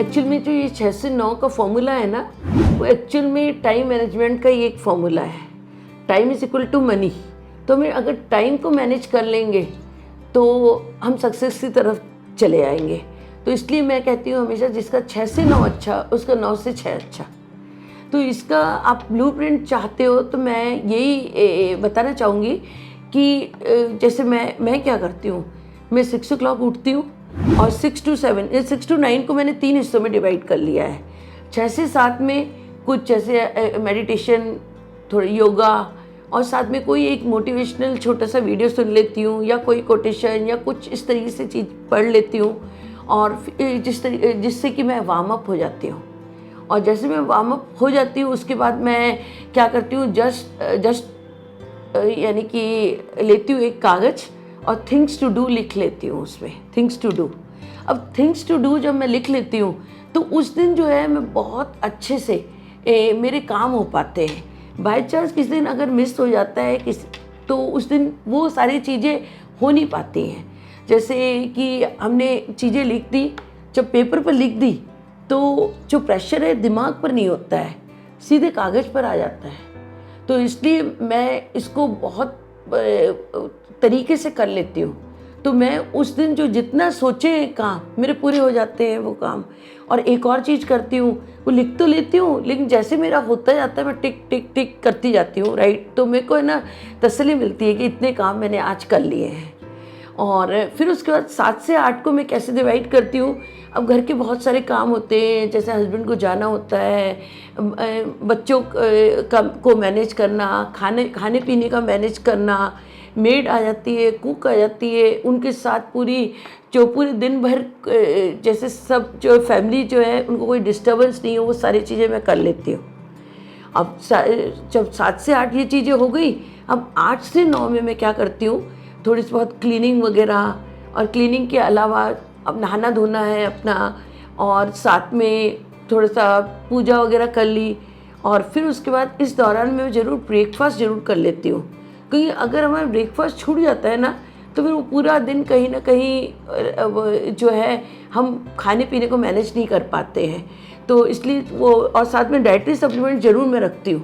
Actual में जो ये 6 से 9 का फॉर्मूला है ना, वो एक्चुअल में टाइम मैनेजमेंट का ही एक फॉर्मूला है। Time is equal to money. तो हमें अगर टाइम को मैनेज कर लेंगे तो हम सक्सेस की तरफ चले आएंगे। तो इसलिए मैं कहती हूँ हमेशा, जिसका 6 से 9 अच्छा, उसका 9 से 6 अच्छा। तो इसका आप ब्लूप्रिंट चाहते हो तो मैं यही बताना चाहूँगी कि जैसे मैं क्या करती हूँ, मैं 6 o'clock उठती हूँ और 6 to 7, 6 to 9 को मैंने 3 हिस्सों में डिवाइड कर लिया है। 6 से 7 में कुछ जैसे मेडिटेशन, थोड़ी योगा, और साथ में कोई एक मोटिवेशनल छोटा सा वीडियो सुन लेती हूँ या कोई कोटेशन या कुछ इस तरीके से चीज़ पढ़ लेती हूँ, और जिससे कि मैं वार्म अप हो जाती हूँ। और जैसे मैं वार्म अप हो जाती हूँ उसके बाद मैं क्या करती हूँ, जस्ट यानी कि लेती हूँ एक कागज़ और थिंग्स टू डू लिख लेती हूँ उसमें, थिंग्स टू डू। अब थिंग्स टू डू जब मैं लिख लेती हूँ तो उस दिन जो है मैं बहुत अच्छे से मेरे काम हो पाते हैं। बाय चांस किस दिन अगर मिस हो जाता है तो उस दिन वो सारी चीज़ें हो नहीं पाती हैं। जैसे कि हमने चीज़ें लिख दी, जब पेपर पर लिख दी तो जो प्रेशर है दिमाग पर नहीं होता है, सीधे कागज़ पर आ जाता है। तो इसलिए मैं इसको बहुत तरीके से कर लेती हूँ। तो मैं उस दिन जो जितना सोचे काम मेरे पूरे हो जाते हैं वो काम। और एक और चीज़ करती हूँ, वो लिख तो लेती हूँ लेकिन जैसे मेरा होता जाता है मैं टिक टिक टिक करती जाती हूँ, राइट। तो मेरे को है ना तसल्ली मिलती है कि इतने काम मैंने आज कर लिए हैं। और फिर उसके बाद 7 से 8 को मैं कैसे डिवाइड करती हूँ, अब घर के बहुत सारे काम होते हैं, जैसे हस्बैंड को जाना होता है, बच्चों को मैनेज करना, खाने पीने का मैनेज करना, मेड आ जाती है, कुक आ जाती है, उनके साथ पूरे दिन भर जैसे सब जो फैमिली जो है उनको कोई डिस्टर्बेंस नहीं हो, वो सारी चीज़ें मैं कर लेती हूँ। अब जब 7 से 8 ये चीज़ें हो गई, अब 8 से 9 में मैं क्या करती हूँ, थोड़ी सी बहुत क्लीनिंग वगैरह, और क्लीनिंग के अलावा अब नहाना धोना है अपना, और साथ में थोड़ा सा पूजा वगैरह कर ली। और फिर उसके बाद इस दौरान मैं ज़रूर ब्रेकफास्ट ज़रूर कर लेती हूँ, क्योंकि अगर हमारा ब्रेकफास्ट छूट जाता है ना तो फिर वो पूरा दिन कहीं ना कहीं जो है हम खाने पीने को मैनेज नहीं कर पाते हैं। तो इसलिए वो, और साथ में डाइटरी सप्लीमेंट ज़रूर मैं रखती हूँ,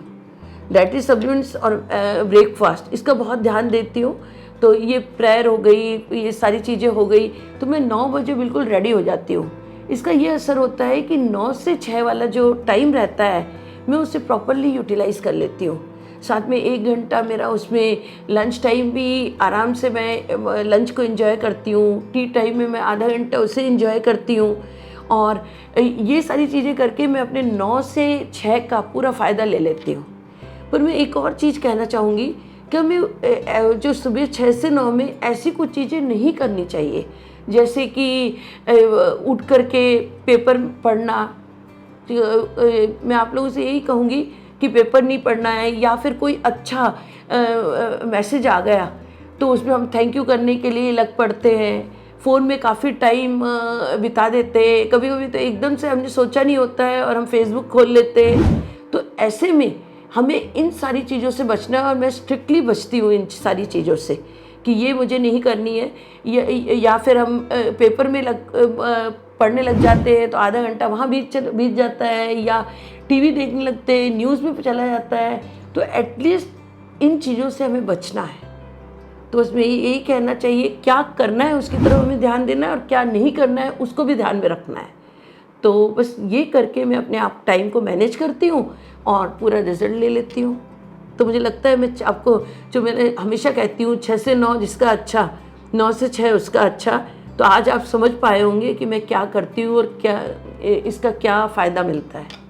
डाइटरी सप्लीमेंट्स और ब्रेकफास्ट, इसका बहुत ध्यान देती हूँ। तो ये प्रेयर हो गई, ये सारी चीज़ें हो गई, तो मैं 9 बजे बिल्कुल रेडी हो जाती हूँ। इसका ये असर होता है कि 9 से 6 वाला जो टाइम रहता है मैं उसे प्रॉपरली यूटिलाइज़ कर लेती हूँ। साथ में 1 घंटा मेरा उसमें लंच टाइम भी आराम से मैं लंच को एंजॉय करती हूँ, टी टाइम में मैं आधा घंटा उसे एंजॉय करती हूँ। और ये सारी चीज़ें करके मैं अपने 9 से 6 का पूरा फ़ायदा ले लेती हूँ। पर मैं एक और चीज़ कहना चाहूँगी कि हमें जो सुबह 6 से 9 में ऐसी कुछ चीज़ें नहीं करनी चाहिए, जैसे कि उठ कर के पेपर पढ़ना। मैं आप लोगों से यही कहूँगी कि पेपर नहीं पढ़ना है, या फिर कोई अच्छा मैसेज आ गया तो उसमें हम थैंक यू करने के लिए लग पड़ते हैं, फ़ोन में काफ़ी टाइम बिता देते हैं। कभी कभी तो एकदम से हमने सोचा नहीं होता है और हम फेसबुक खोल लेते हैं। तो ऐसे में हमें इन सारी चीज़ों से बचना है, और मैं स्ट्रिक्टली बचती हूँ इन सारी चीज़ों से कि ये मुझे नहीं करनी है। या फिर हम पेपर में पढ़ने लग जाते हैं तो आधा घंटा वहाँ बीत जाता है, या टीवी देखने लगते हैं, न्यूज़ में चला जाता है। तो एटलीस्ट इन चीज़ों से हमें बचना है। तो उसमें यही कहना चाहिए, क्या करना है उसकी तरफ हमें ध्यान देना है, और क्या नहीं करना है उसको भी ध्यान में रखना है। तो बस ये करके मैं अपने आप टाइम को मैनेज करती हूँ और पूरा रिजल्ट ले लेती हूँ। तो मुझे लगता है, मैं आपको जो मैंने हमेशा कहती हूँ, 6 से 9 जिसका अच्छा, 9 से 6 उसका अच्छा। तो आज आप समझ पाए होंगे कि मैं क्या करती हूँ और क्या इसका क्या फ़ायदा मिलता है।